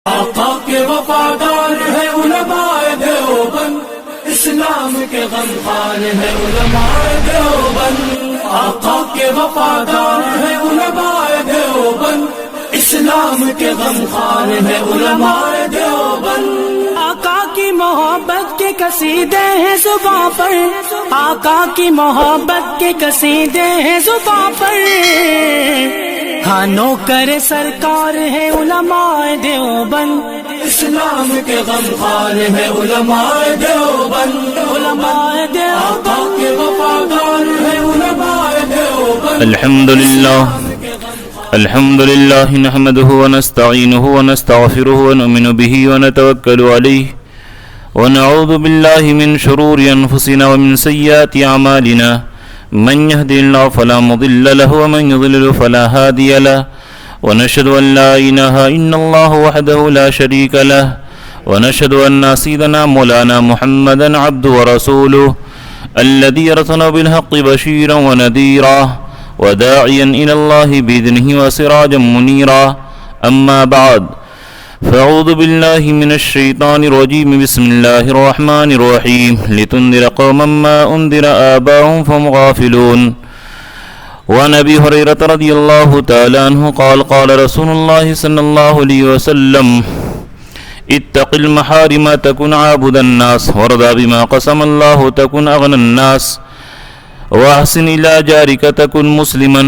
آقا کے وفادار ہے علماء دیوبند، اسلام کے غمخوار ہے علماء دیوبند۔ آقا کے وفادار ہے علماء دیوبند، اسلام کے غمخوار ہے علماء دیوبند۔ آقا کی محبت کے قصیدے ہیں زباں پر، آقا کی محبت کے قصیدے ہیں زباں پر، ہاں نوکر سرکار ہے علماء دیوبند، اسلام کے غمخوار ہے علماء دیوبند۔ علماء دیوبند۔ آقا کے وفادار ہے علماء دیوبند۔ الحمد لله نحمده ونستعينه ونستغفره ونؤمن به ونتوكل عليه ونعوذ بالله من شرور أنفسنا ومن سيئات أعمالنا، من يهده الله فلا مضل له ومن يضلل فلا هادي له، ونشهد أن لا إله إلا الله وحده لا شريك له، ونشهد أن سيدنا مولانا محمدا عبده ورسوله الذي أرسله بالحق بشيرا ونذيرا وداعيا إلى الله بإذنه وسراجا منيرا، أما بعد فأعوذ بالله من الشيطان الرجيم، بسم الله الرحمن الرحيم، لتنذر قوما ما أنذر آباؤهم فهم غافلون۔ وعن أبي هريرة رضي الله تعالى عنه قال قال رسول الله صلى الله عليه وسلم: اتق المحارم تكن عابد الناس، وارضى بما قسم الله تكن أغنى الناس، واحسن إلى جارك تكن مسلما،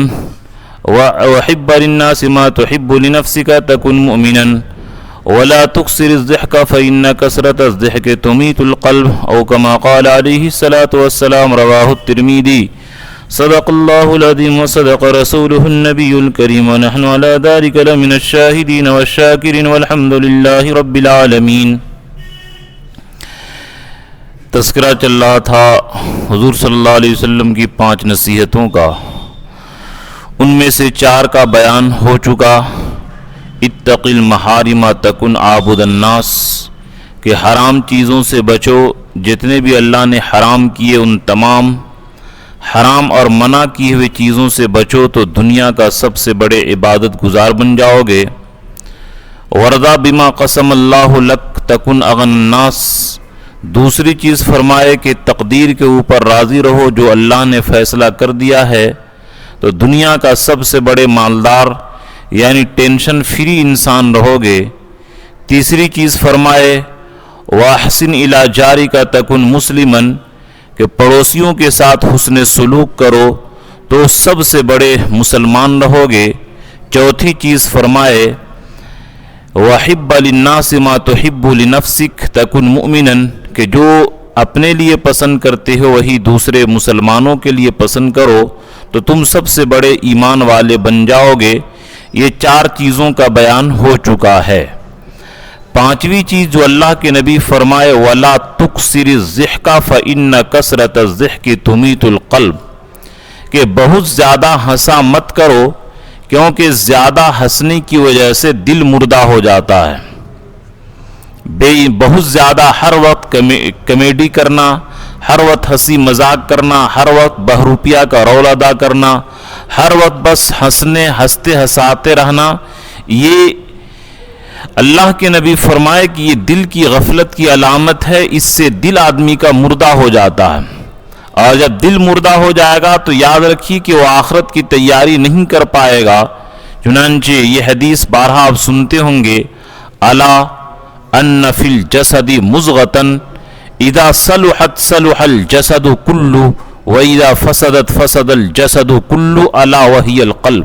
وحب للناس ما تحب لنفسك تكن مؤمنا، ولا تكسر الضحك فإن كسرة الضحك تميت القلب، أو كما قال عليه الصلاة والسلام، رواه الترمذي۔ صدق الله العظيم وصدق رسوله النبي الكريم، ونحن على ذلك لمن الشاهدين والشاكرين، والحمد لله رب العالمين۔ تذکرہ چل رہا تھا حضور صلی اللہ علیہ وسلم کی 5 نصیحتوں کا، ان میں سے 4 کا بیان ہو چکا۔ اتق المحارم تکن عابد الناس، کہ حرام چیزوں سے بچو، جتنے بھی اللہ نے حرام کیے ان تمام حرام اور منع کی ہوئی چیزوں سے بچو تو دنیا کا سب سے بڑے عبادت گزار بن جاؤ گے۔ ورضا بما قسم اللہ لک تکن اغن الناس، دوسری چیز فرمائے کہ تقدیر کے اوپر راضی رہو، جو اللہ نے فیصلہ کر دیا ہے تو دنیا کا سب سے بڑے مالدار یعنی ٹینشن فری انسان رہو گے۔ تیسری چیز فرمائے واحسن الی جارک تکن مسلما، کہ پڑوسیوں کے ساتھ حسن سلوک کرو تو سب سے بڑے مسلمان رہو گے۔ چوتھی چیز فرمائے وحب للناس ما تحب لنفسک تکن مؤمنا، کہ جو اپنے لیے پسند کرتے ہو وہی دوسرے مسلمانوں کے لیے پسند کرو تو تم سب سے بڑے ایمان والے بن جاؤ گے۔ یہ 4 چیزوں کا بیان ہو چکا ہے۔ 5ویں چیز جو اللہ کے نبی فرمائے وَلَا تُكْسِرِ الضِّحْكَ فَإِنَّ كَسْرَةَ الضِّحْكِ تُمِيتُ الْقَلْبَ، کہ بہت زیادہ ہنسا مت کرو، کیونکہ زیادہ ہنسنے کی وجہ سے دل مردہ ہو جاتا ہے۔ بہت زیادہ ہر وقت کمیڈی کرنا، ہر وقت ہنسی مذاق کرنا، ہر وقت بہروپیہ کا رول ادا کرنا، ہر وقت بس ہنستے ہنساتے رہنا، یہ اللہ کے نبی فرمائے کہ یہ دل کی غفلت کی علامت ہے، اس سے دل آدمی کا مردہ ہو جاتا ہے، اور جب دل مردہ ہو جائے گا تو یاد رکھیے کہ وہ آخرت کی تیاری نہیں کر پائے گا۔ چنانچہ یہ حدیث بارہا آپ سنتے ہوں گے، الا ان فی الجسد مضغۃ اذا صلحت صلح الجسد کلہ واذا فسدت فسد الجسد کلہ الا وہی القلب،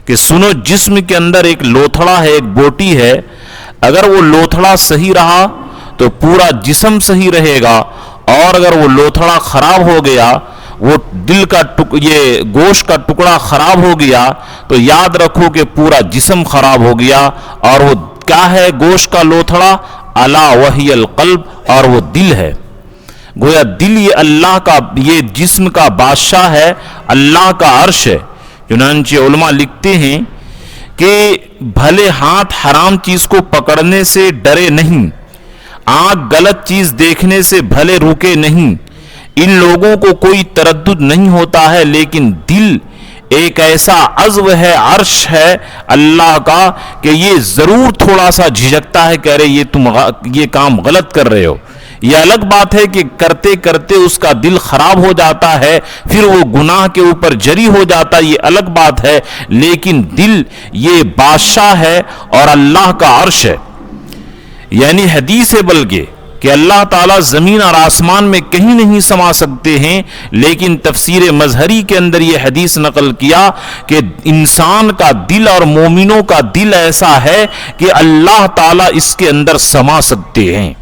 کہ سنو جسم کے اندر ایک لوتھڑا ہے، ایک بوٹی ہے، اگر وہ لوتھڑا صحیح رہا تو پورا جسم صحیح رہے گا، اور اگر وہ لوتھڑا خراب ہو گیا، وہ دل کا یہ گوشت کا ٹکڑا خراب ہو گیا تو یاد رکھو کہ پورا جسم خراب ہو گیا۔ اور وہ کیا ہے گوشت کا لوتھڑا؟ الا وہی القلب، اور وہ دل ہے۔ گویا دل یہ اللہ کا، یہ جسم کا بادشاہ ہے، اللہ کا عرش ہے۔ چنانچہ علماء لکھتے ہیں کہ بھلے ہاتھ حرام چیز کو پکڑنے سے ڈرے نہیں، آنکھ غلط چیز دیکھنے سے بھلے رکے نہیں، ان لوگوں کو کوئی تردد نہیں ہوتا ہے، لیکن دل ایک ایسا عزو ہے، عرش ہے اللہ کا کہ یہ ضرور تھوڑا سا جھجکتا ہے کہ ارے یہ کام غلط کر رہے ہو۔ یہ الگ بات ہے کہ کرتے کرتے اس کا دل خراب ہو جاتا ہے، پھر وہ گناہ کے اوپر جری ہو جاتا ہے، یہ الگ بات ہے، لیکن دل یہ بادشاہ ہے اور اللہ کا عرش ہے۔ یعنی حدیث ہے بلکہ کہ اللہ تعالیٰ زمین اور آسمان میں کہیں نہیں سما سکتے ہیں، لیکن تفسیر مظہری کے اندر یہ حدیث نقل کیا کہ انسان کا دل اور مومنوں کا دل ایسا ہے کہ اللہ تعالیٰ اس کے اندر سما سکتے ہیں۔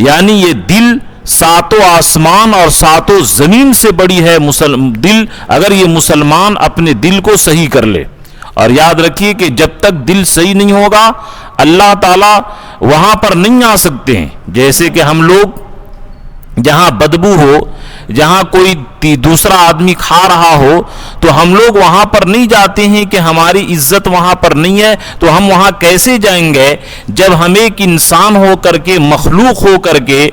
یعنی یہ دل ساتوں آسمان اور ساتوں زمین سے بڑی ہے دل، اگر یہ مسلمان اپنے دل کو صحیح کر لے۔ اور یاد رکھیے کہ جب تک دل صحیح نہیں ہوگا اللہ تعالیٰ وہاں پر نہیں آ سکتے ہیں۔ جیسے کہ ہم لوگ جہاں بدبو ہو، جہاں کوئی دوسرا آدمی کھا رہا ہو تو ہم لوگ وہاں پر نہیں جاتے ہیں کہ ہماری عزت وہاں پر نہیں ہے، تو ہم وہاں کیسے جائیں گے جب ہم ایک انسان ہو کر کے، مخلوق ہو کر کے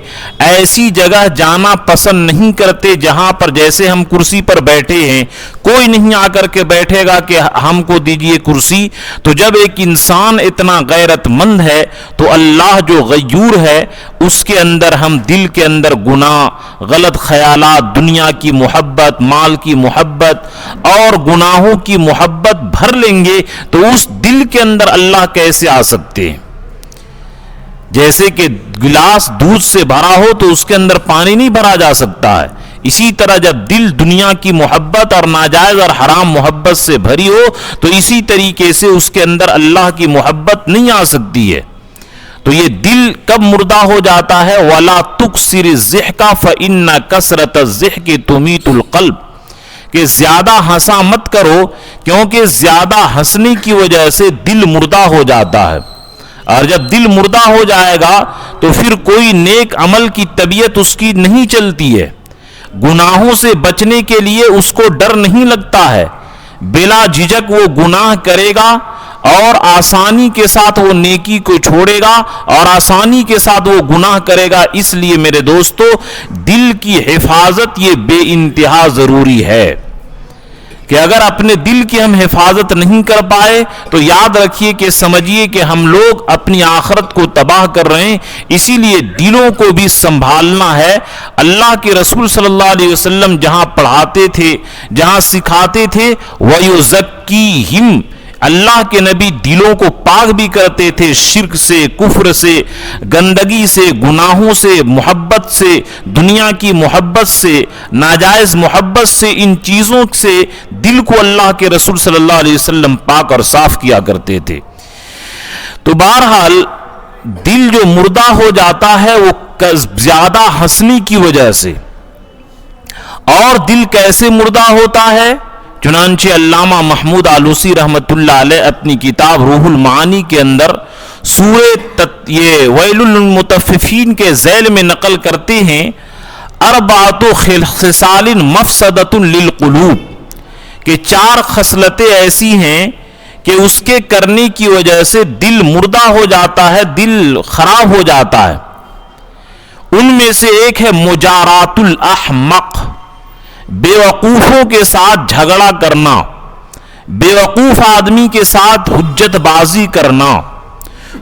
ایسی جگہ جانا پسند نہیں کرتے جہاں پر جیسے ہم کرسی پر بیٹھے ہیں، کوئی نہیں آ کر کے بیٹھے گا کہ ہم کو دیجئے کرسی۔ تو جب ایک انسان اتنا غیرت مند ہے تو اللہ جو غیور ہے اس کے اندر ہم دل کے اندر گناہ، غلط خیالات، دنیا کی محبت، مال کی محبت اور گناہوں کی محبت بھر لیں گے تو اس دل کے اندر اللہ کیسے آ سکتے ہیں؟ جیسے کہ گلاس دودھ سے بھرا ہو تو اس کے اندر پانی نہیں بھرا جا سکتا ہے، اسی طرح جب دل دنیا کی محبت اور ناجائز اور حرام محبت سے بھری ہو تو اسی طریقے سے اس کے اندر اللہ کی محبت نہیں آ سکتی ہے۔ تو یہ دل کب مردہ ہو جاتا ہے؟ وَلَا تُكْسِرِ الضِّحْكَ فَإِنَّ كَثْرَةَ الضِّحْكِ تُمِيتُ الْقَلْبَ، کہ زیادہ ہنسا مت کرو کیونکہ زیادہ ہنسنے کی وجہ سے دل مردہ ہو جاتا ہے، اور جب دل مردہ ہو جائے گا تو پھر کوئی نیک عمل کی طبیعت اس کی نہیں چلتی ہے، گناہوں سے بچنے کے لیے اس کو ڈر نہیں لگتا ہے، بلا جھجک وہ گناہ کرے گا اور آسانی کے ساتھ وہ نیکی کو چھوڑے گا اور آسانی کے ساتھ وہ گناہ کرے گا۔ اس لیے میرے دوستو دل کی حفاظت یہ بے انتہا ضروری ہے کہ اگر اپنے دل کی ہم حفاظت نہیں کر پائے تو یاد رکھیے کہ سمجھیے کہ ہم لوگ اپنی آخرت کو تباہ کر رہے ہیں۔ اسی لیے دلوں کو بھی سنبھالنا ہے۔ اللہ کے رسول صلی اللہ علیہ وسلم جہاں پڑھاتے تھے، جہاں سکھاتے تھے، وَيُزَكِّيهِمْ، اللہ کے نبی دلوں کو پاک بھی کرتے تھے شرک سے، کفر سے، گندگی سے، گناہوں سے، محبت سے، دنیا کی محبت سے، ناجائز محبت سے، ان چیزوں سے دل کو اللہ کے رسول صلی اللہ علیہ وسلم پاک اور صاف کیا کرتے تھے۔ تو بہرحال دل جو مردہ ہو جاتا ہے وہ زیادہ ہنسنے کی وجہ سے۔ اور دل کیسے مردہ ہوتا ہے؟ چنانچہ علامہ محمود آلوسی رحمت اللہ علیہ اپنی کتاب روح المعانی کے اندر سورہ یہ ویل للمطففین کے ذیل میں نقل کرتے ہیں، اربعۃ خصال مفسدۃ للقلوب، کہ 4 خصلتیں ایسی ہیں کہ اس کے کرنے کی وجہ سے دل مردہ ہو جاتا ہے، دل خراب ہو جاتا ہے۔ ان میں سے ایک ہے مجارات الاحمق، بے وقوفوں کے ساتھ جھگڑا کرنا، بے وقوف آدمی کے ساتھ حجت بازی کرنا۔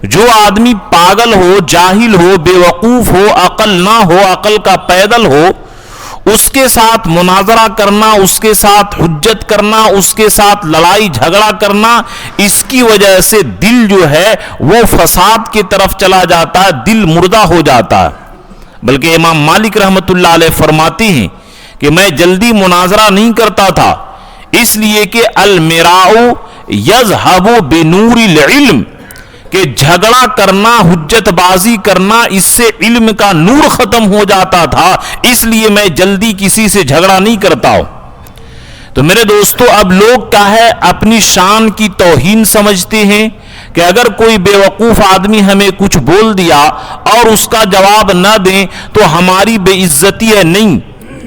جو آدمی پاگل ہو، جاہل ہو، بے وقوف ہو، عقل نہ ہو، عقل کا پیدل ہو، اس کے ساتھ مناظرہ کرنا، اس کے ساتھ حجت کرنا، اس کے ساتھ لڑائی جھگڑا کرنا، اس کی وجہ سے دل جو ہے وہ فساد کی طرف چلا جاتا ہے، دل مردہ ہو جاتا ہے۔ بلکہ امام مالک رحمت اللہ علیہ فرماتے ہیں کہ میں جلدی مناظرہ نہیں کرتا تھا، اس لیے کہ المراء یذہب بنور العلم، کہ جھگڑا کرنا، حجت بازی کرنا، اس سے علم کا نور ختم ہو جاتا تھا، اس لیے میں جلدی کسی سے جھگڑا نہیں کرتا ہوں۔ تو میرے دوستو اب لوگ کیا ہے اپنی شان کی توہین سمجھتے ہیں کہ اگر کوئی بے وقوف آدمی ہمیں کچھ بول دیا اور اس کا جواب نہ دیں تو ہماری بے عزتی ہے۔ نہیں،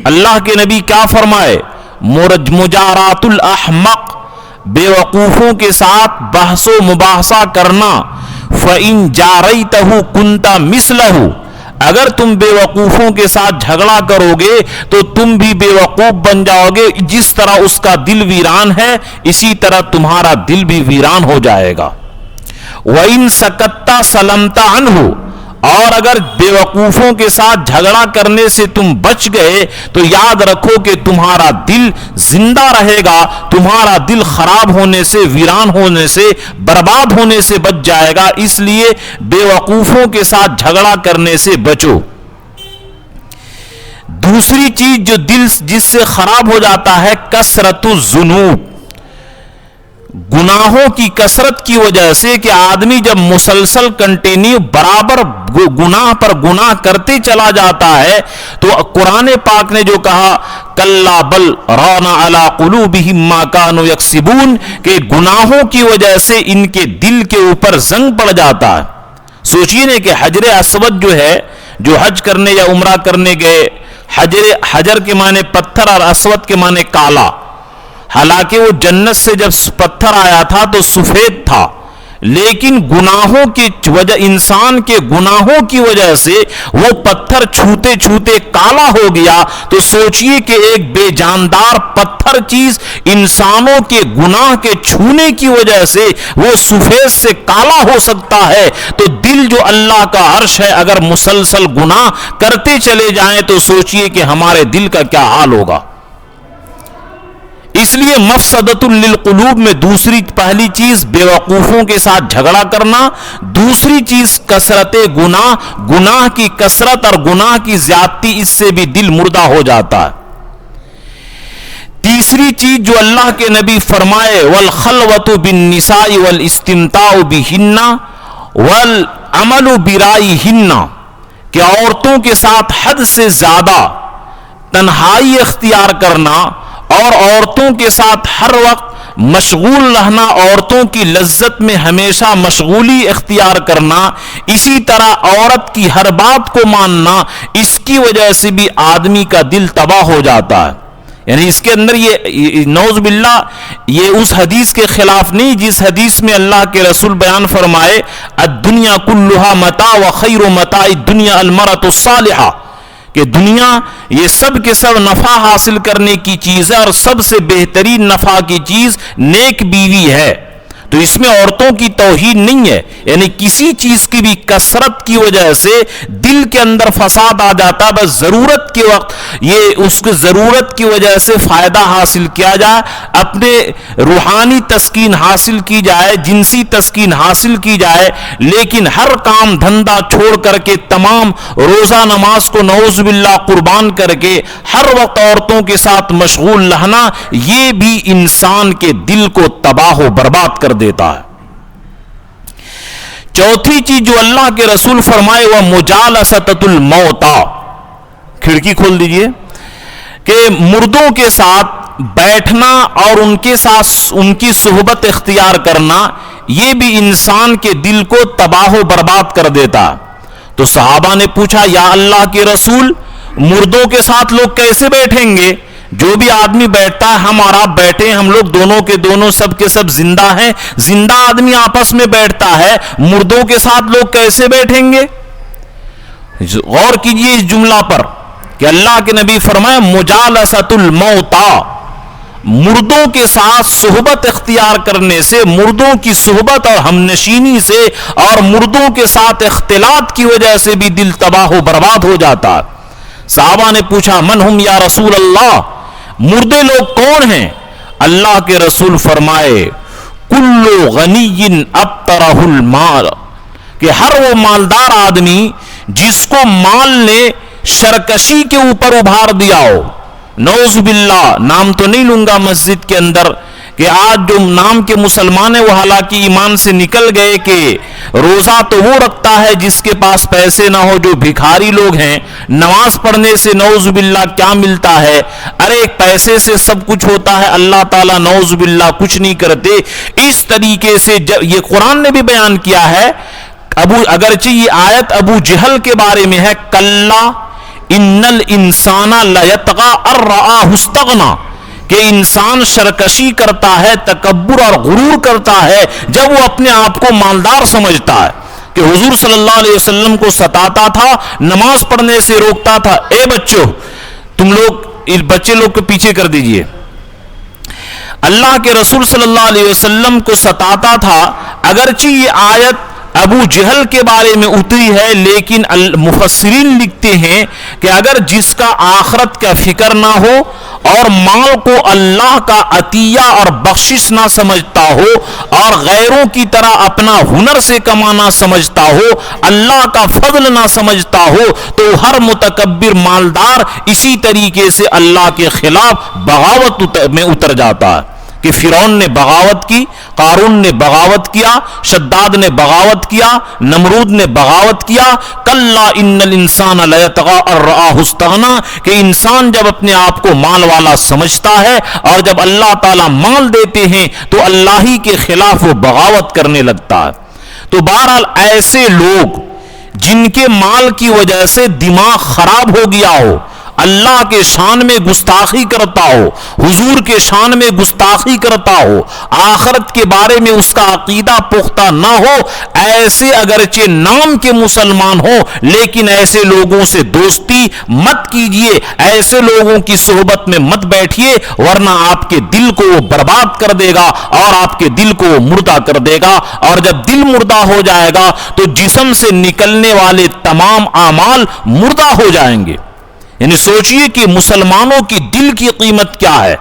اللہ کے نبی کیا فرمائے؟ مجارات الاحمق، بے وقوفوں کے ساتھ بحث و مباحثہ کرنا، فَإِن جَارَيْتَهُ كُنْتَ مِثْلَهُ، اگر تم بے وقوفوں کے ساتھ جھگڑا کرو گے تو تم بھی بے وقوف بن جاؤ گے. جس طرح اس کا دل ویران ہے اسی طرح تمہارا دل بھی ویران ہو جائے گا. وَإِن سَكَتَّ سَلَمْتَ عَنْهُ، اور اگر بے وقوفوں کے ساتھ جھگڑا کرنے سے تم بچ گئے تو یاد رکھو کہ تمہارا دل زندہ رہے گا، تمہارا دل خراب ہونے سے، ویران ہونے سے، برباد ہونے سے بچ جائے گا. اس لیے بے وقوفوں کے ساتھ جھگڑا کرنے سے بچو. دوسری چیز جو دل جس سے خراب ہو جاتا ہے، کثرت الذنوب، گناہوں کی کثرت کی وجہ سے کہ آدمی جب مسلسل کنٹینیو برابر گناہ پر گناہ کرتے چلا جاتا ہے تو قرآن پاک نے جو کہا کلا بل ران علی قلوبہم ما کانوا یکسبون، کہ گناہوں کی وجہ سے ان کے دل کے اوپر زنگ پڑ جاتا ہے. سوچئے نا کہ حجر اسود جو ہے، جو حج کرنے یا عمرہ کرنے گئے، حجر کے معنی پتھر اور اسود کے معنی کالا، حالانکہ وہ جنت سے جب پتھر آیا تھا تو سفید تھا، لیکن گناہوں کی وجہ، انسان کے گناہوں کی وجہ سے وہ پتھر چھوتے چھوتے کالا ہو گیا. تو سوچئے کہ ایک بے جاندار پتھر چیز انسانوں کے گناہ کے چھونے کی وجہ سے وہ سفید سے کالا ہو سکتا ہے، تو دل جو اللہ کا عرش ہے اگر مسلسل گناہ کرتے چلے جائیں تو سوچئے کہ ہمارے دل کا کیا حال ہوگا. اس لیے مفسدۃ للقلوب میں دوسری، پہلی چیز بے وقوفوں کے ساتھ جھگڑا کرنا، دوسری چیز کثرت گناہ، گناہ کی کثرت اور گناہ کی زیادتی، اس سے بھی دل مردہ ہو جاتا ہے. تیسری چیز جو اللہ کے نبی فرمائے والخلوۃ بالنساء والاستمتاع بہن والعمل برائہن، کہ عورتوں کے ساتھ حد سے زیادہ تنہائی اختیار کرنا اور عورتوں کے ساتھ ہر وقت مشغول رہنا، عورتوں کی لذت میں ہمیشہ مشغولی اختیار کرنا، اسی طرح عورت کی ہر بات کو ماننا، اس کی وجہ سے بھی آدمی کا دل تباہ ہو جاتا ہے. یعنی اس کے اندر یہ نعوذ باللہ یہ اس حدیث کے خلاف نہیں جس حدیث میں اللہ کے رسول بیان فرمائے الدنیا کلھا متاع وخیر متاع الدنیا المرأۃ الصالحہ، کہ دنیا یہ سب کے سب نفع حاصل کرنے کی چیز ہے اور سب سے بہترین نفع کی چیز نیک بیوی ہے. تو اس میں عورتوں کی توہین نہیں ہے، یعنی کسی چیز کی بھی کثرت کی وجہ سے دل کے اندر فساد آ جاتا ہے. بس ضرورت کے وقت یہ اس کی ضرورت کی وجہ سے فائدہ حاصل کیا جائے، اپنے روحانی تسکین حاصل کی جائے، جنسی تسکین حاصل کی جائے، لیکن ہر کام دھندا چھوڑ کر کے تمام روزہ نماز کو نعوذ باللہ قربان کر کے ہر وقت عورتوں کے ساتھ مشغول رہنا، یہ بھی انسان کے دل کو تباہ و برباد کر دیتا ہے. چوتھی چیز جو اللہ کے رسول فرمائے وہ مجالسۃ الموت، کھڑکی کھول دیجئے، کہ مردوں کے ساتھ بیٹھنا اور ان کے ساتھ ان کی صحبت اختیار کرنا، یہ بھی انسان کے دل کو تباہ و برباد کر دیتا. تو صحابہ نے پوچھا یا اللہ کے رسول مردوں کے ساتھ لوگ کیسے بیٹھیں گے؟ جو بھی آدمی بیٹھتا ہے، ہم اور آپ بیٹھے ہیں، ہم لوگ دونوں کے دونوں سب کے سب زندہ ہیں، زندہ آدمی آپس میں بیٹھتا ہے، مردوں کے ساتھ لوگ کیسے بیٹھیں گے؟ غور کیجئے اس جملہ پر کہ اللہ کے نبی فرمائے مجالسۃ الموت، مردوں کے ساتھ صحبت اختیار کرنے سے، مردوں کی صحبت اور ہمنشینی سے اور مردوں کے ساتھ اختلاط کی وجہ سے بھی دل تباہ و برباد ہو جاتا. صحابہ نے پوچھا من ہم یا رسول اللہ، مردے لوگ کون ہیں؟ اللہ کے رسول فرمائے کل غنی ابترہ المال، کہ ہر وہ مالدار آدمی جس کو مال نے شرکشی کے اوپر ابھار دیا ہو. نعوذ باللہ، نام تو نہیں لوں گا مسجد کے اندر، کہ آج جو نام کے مسلمان ہیں وہ حالانکہ ایمان سے نکل گئے کہ روزہ تو وہ رکھتا ہے جس کے پاس پیسے نہ ہو، جو بھکاری لوگ ہیں نماز پڑھنے سے نعوذ باللہ کیا ملتا ہے؟ ارے پیسے سے سب کچھ ہوتا ہے، اللہ تعالیٰ نعوذ باللہ کچھ نہیں کرتے. اس طریقے سے یہ قرآن نے بھی بیان کیا ہے. اگرچہ یہ آیت ابو جہل کے بارے میں ہے، کلا ان الانسان لیطغی ان رآہ استغنی، کہ انسان شرکشی کرتا ہے، تکبر اور غرور کرتا ہے جب وہ اپنے آپ کو مالدار سمجھتا ہے. کہ حضور صلی اللہ علیہ وسلم کو ستاتا تھا, نماز پڑھنے سے روکتا تھا. اے بچوں, تم لوگ بچے لوگ کو پیچھے کر دیجئے. اللہ کے رسول صلی اللہ علیہ وسلم کو ستاتا تھا. اگرچہ یہ آیت ابو جہل کے بارے میں اتری ہے, لیکن مفسرین لکھتے ہیں کہ اگر جس کا آخرت کا فکر نہ ہو اور مال کو اللہ کا عطیہ اور بخشش نہ سمجھتا ہو اور غیروں کی طرح اپنا ہنر سے کمانا سمجھتا ہو, اللہ کا فضل نہ سمجھتا ہو, تو ہر متکبر مالدار اسی طریقے سے اللہ کے خلاف بغاوت میں اتر جاتا ہے. کہ فرعون نے بغاوت کی, قارون نے بغاوت کیا, شداد نے بغاوت کیا, نمرود نے بغاوت کیا. کلا ان الانسان لیطغی ان رآہ استغنی, کہ انسان جب اپنے آپ کو مال والا سمجھتا ہے اور جب اللہ تعالیٰ مال دیتے ہیں تو اللہ ہی کے خلاف وہ بغاوت کرنے لگتا ہے. تو بہرحال ایسے لوگ جن کے مال کی وجہ سے دماغ خراب ہو گیا ہو, اللہ کے شان میں گستاخی کرتا ہو, حضور کے شان میں گستاخی کرتا ہو, آخرت کے بارے میں اس کا عقیدہ پختہ نہ ہو, ایسے اگرچہ نام کے مسلمان ہو لیکن ایسے لوگوں سے دوستی مت کیجیے, ایسے لوگوں کی صحبت میں مت بیٹھیے, ورنہ آپ کے دل کو وہ برباد کر دے گا اور آپ کے دل کو وہ مردہ کر دے گا. اور جب دل مردہ ہو جائے گا تو جسم سے نکلنے والے تمام اعمال مردہ ہو جائیں گے. یعنی سوچئے کہ مسلمانوں کی دل کی قیمت کیا ہے,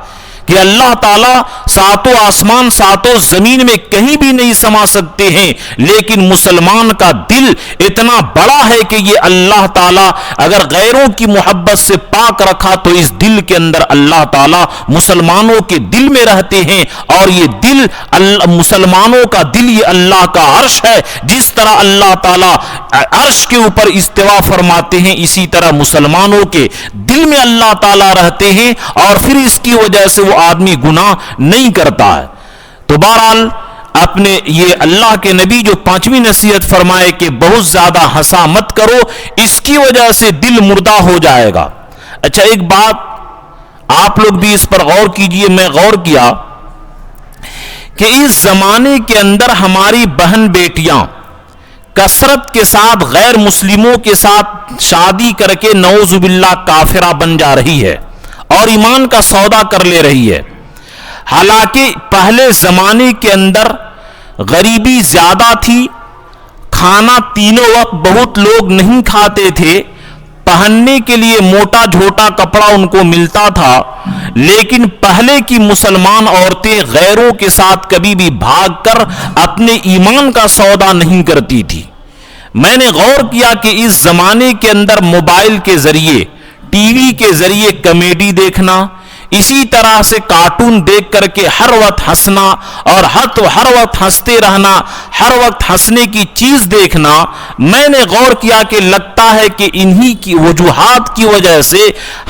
کہ اللہ تعالیٰ ساتوں آسمان ساتوں زمین میں کہیں بھی نہیں سما سکتے ہیں, لیکن مسلمان کا دل اتنا بڑا ہے کہ یہ اللہ تعالیٰ اگر غیروں کی محبت سے پاک رکھا تو اس دل کے اندر اللہ تعالیٰ مسلمانوں کے دل میں رہتے ہیں. اور یہ دل مسلمانوں کا دل یہ اللہ کا عرش ہے. جس طرح اللہ تعالیٰ عرش کے اوپر استوا فرماتے ہیں, اسی طرح مسلمانوں کے دل میں اللہ تعالیٰ رہتے ہیں, اور پھر اس کی وجہ سے وہ آدمی گناہ نہیں کرتا ہے. تو بہرحال اپنے یہ اللہ کے نبی جو 5ویں نصیحت فرمائے کہ بہت زیادہ ہنسا مت کرو, اس کی وجہ سے دل مردہ ہو جائے گا. اچھا ایک بات آپ لوگ بھی اس پر غور کیجئے, میں غور کیا کہ اس زمانے کے اندر ہماری بہن بیٹیاں کثرت کے ساتھ غیر مسلموں کے ساتھ شادی کر کے نعوذ باللہ کافرہ بن جا رہی ہے اور ایمان کا سودا کر لے رہی ہے. حالانکہ پہلے زمانے کے اندر غریبی زیادہ تھی, کھانا تینوں وقت بہت لوگ نہیں کھاتے تھے, پہننے کے لیے موٹا جھوٹا کپڑا ان کو ملتا تھا, لیکن پہلے کی مسلمان عورتیں غیروں کے ساتھ کبھی بھی بھاگ کر اپنے ایمان کا سودا نہیں کرتی تھی. میں نے غور کیا کہ اس زمانے کے اندر موبائل کے ذریعے, ٹی وی کے ذریعے کامیڈی دیکھنا, اسی طرح سے کارٹون دیکھ کر کے ہر وقت ہنسنا اور ہر وقت ہنستے رہنا, ہر وقت ہنسنے کی چیز دیکھنا, میں نے غور کیا کہ لگتا ہے کہ انہی کی وجوہات کی وجہ سے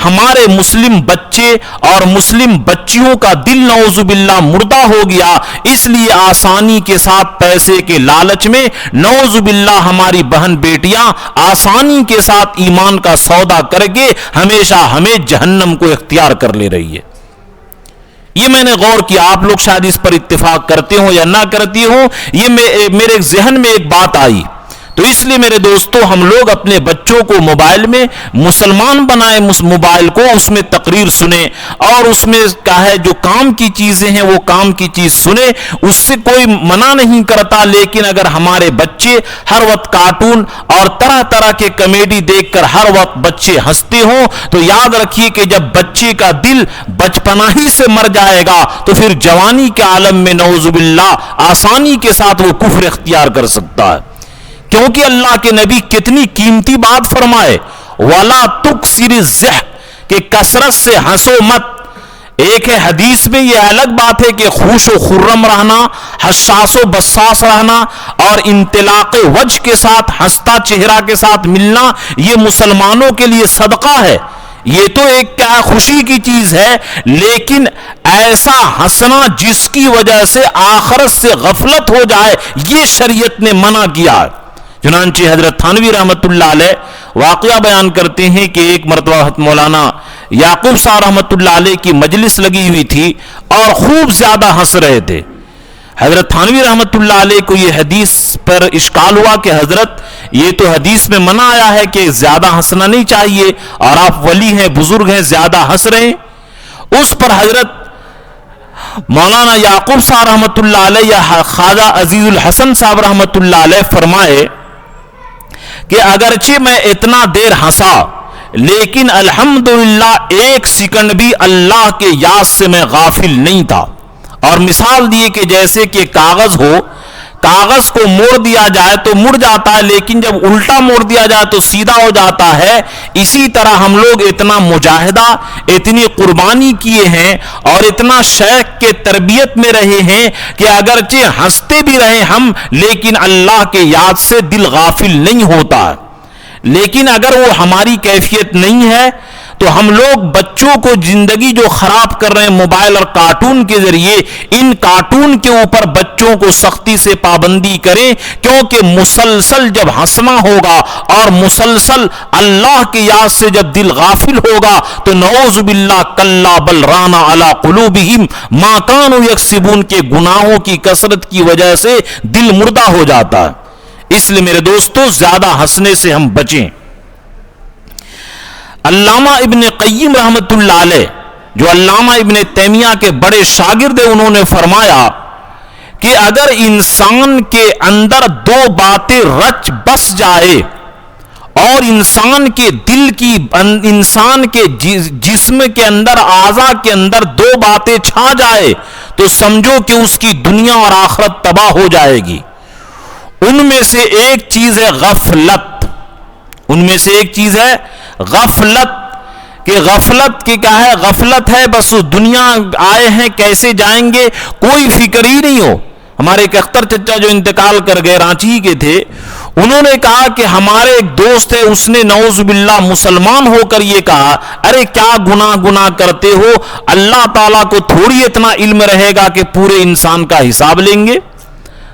ہمارے مسلم بچے اور مسلم بچیوں کا دل نعوذ باللہ مردہ ہو گیا. اس لیے آسانی کے ساتھ پیسے کے لالچ میں نعوذ باللہ ہماری بہن بیٹیاں آسانی کے ساتھ ایمان کا سودا کر کے ہمیشہ ہمیں جہنم کو اختیار کر لے رہی ہے. یہ میں نے غور کیا, آپ لوگ شاید اس پر اتفاق کرتے ہوں یا نہ کرتی ہوں, یہ میرے ذہن میں ایک بات آئی. تو اس لیے میرے دوستو ہم لوگ اپنے بچوں کو موبائل میں مسلمان بنائیں, موبائل کو اس میں تقریر سنیں اور اس میں کیا ہے جو کام کی چیزیں ہیں وہ کام کی چیز سنیں, اس سے کوئی منع نہیں کرتا. لیکن اگر ہمارے بچے ہر وقت کارٹون اور طرح طرح کے کامیڈی دیکھ کر ہر وقت بچے ہنستے ہوں تو یاد رکھیے کہ جب بچے کا دل بچپنا ہی سے مر جائے گا تو پھر جوانی کے عالم میں نعوذ باللہ آسانی کے ساتھ وہ کفر اختیار کر سکتا ہے. کیونکہ اللہ کے نبی کتنی قیمتی بات فرمائے, وَلَا تُكْسِرِ الزِّحْ, کہ کثرت سے ہنسو مت. ایک ہے حدیث میں یہ الگ بات ہے کہ خوش و خرم رہنا, حساس و بساس رہنا اور انطلاق وجہ کے ساتھ ہنستا چہرہ کے ساتھ ملنا, یہ مسلمانوں کے لیے صدقہ ہے. یہ تو ایک کیا خوشی کی چیز ہے, لیکن ایسا ہنسنا جس کی وجہ سے آخرت سے غفلت ہو جائے یہ شریعت نے منع کیا ہے. چنانچہ حضرت تھانوی رحمت اللہ علیہ واقعہ بیان کرتے ہیں کہ ایک مرتبہ مولانا یعقوب صاحب رحمت اللہ علیہ کی مجلس لگی ہوئی تھی اور خوب زیادہ ہنس رہے تھے. حضرت تھانوی رحمت اللہ علیہ کو یہ حدیث پر اشکال ہوا کہ حضرت یہ تو حدیث میں منع آیا ہے کہ زیادہ ہنسنا نہیں چاہیے اور آپ ولی ہیں بزرگ ہیں زیادہ ہنس رہے ہیں. اس پر حضرت مولانا یعقوب صاحب رحمت اللہ علیہ یا خواجہ عزیز الحسن صاحب رحمت اللہ علیہ فرمائے کہ اگرچہ میں اتنا دیر ہنسا لیکن الحمدللہ ایک سیکنڈ بھی اللہ کے یاد سے میں غافل نہیں تھا. اور مثال دیے کہ جیسے کہ کاغذ ہو, کاغذ کو موڑ دیا جائے تو مڑ جاتا ہے لیکن جب الٹا موڑ دیا جائے تو سیدھا ہو جاتا ہے. اسی طرح ہم لوگ اتنا مجاہدہ اتنی قربانی کیے ہیں اور اتنا شیخ کے تربیت میں رہے ہیں کہ اگرچہ ہنستے بھی رہے ہم لیکن اللہ کے یاد سے دل غافل نہیں ہوتا. لیکن اگر وہ ہماری کیفیت نہیں ہے تو ہم لوگ بچوں کو زندگی جو خراب کر رہے ہیں موبائل اور کارٹون کے ذریعے, ان کارٹون کے اوپر بچوں کو سختی سے پابندی کریں, کیونکہ مسلسل جب ہنسنا ہوگا اور مسلسل اللہ کی یاد سے جب دل غافل ہوگا تو نعوذ باللہ کلا بل رانا علی قلوبہم ما کانوا یکسبون کے گناہوں کی کثرت کی وجہ سے دل مردہ ہو جاتا ہے. اس لیے میرے دوستو زیادہ ہنسنے سے ہم بچیں. علامہ ابن قیم رحمت اللہ علیہ جو علامہ ابن تیمیہ کے بڑے شاگرد ہیں, انہوں نے فرمایا کہ اگر انسان کے اندر دو باتیں رچ بس جائے اور انسان کے دل کی انسان کے جسم کے اندر اعضاء کے اندر دو باتیں چھا جائے تو سمجھو کہ اس کی دنیا اور آخرت تباہ ہو جائے گی. ان میں سے ایک چیز ہے غفلت, ان میں سے ایک چیز ہے غفلت. کہ غفلت کی کیا ہے, غفلت ہے بس دنیا آئے ہیں کیسے جائیں گے کوئی فکر ہی نہیں ہو. ہمارے ایک اختر چچا جو انتقال کر گئے رانچی کے تھے, انہوں نے کہا کہ ہمارے ایک دوست ہے اس نے نعوذ باللہ مسلمان ہو کر یہ کہا ارے کیا گناہ کرتے ہو, اللہ تعالیٰ کو تھوڑی اتنا علم رہے گا کہ پورے انسان کا حساب لیں گے.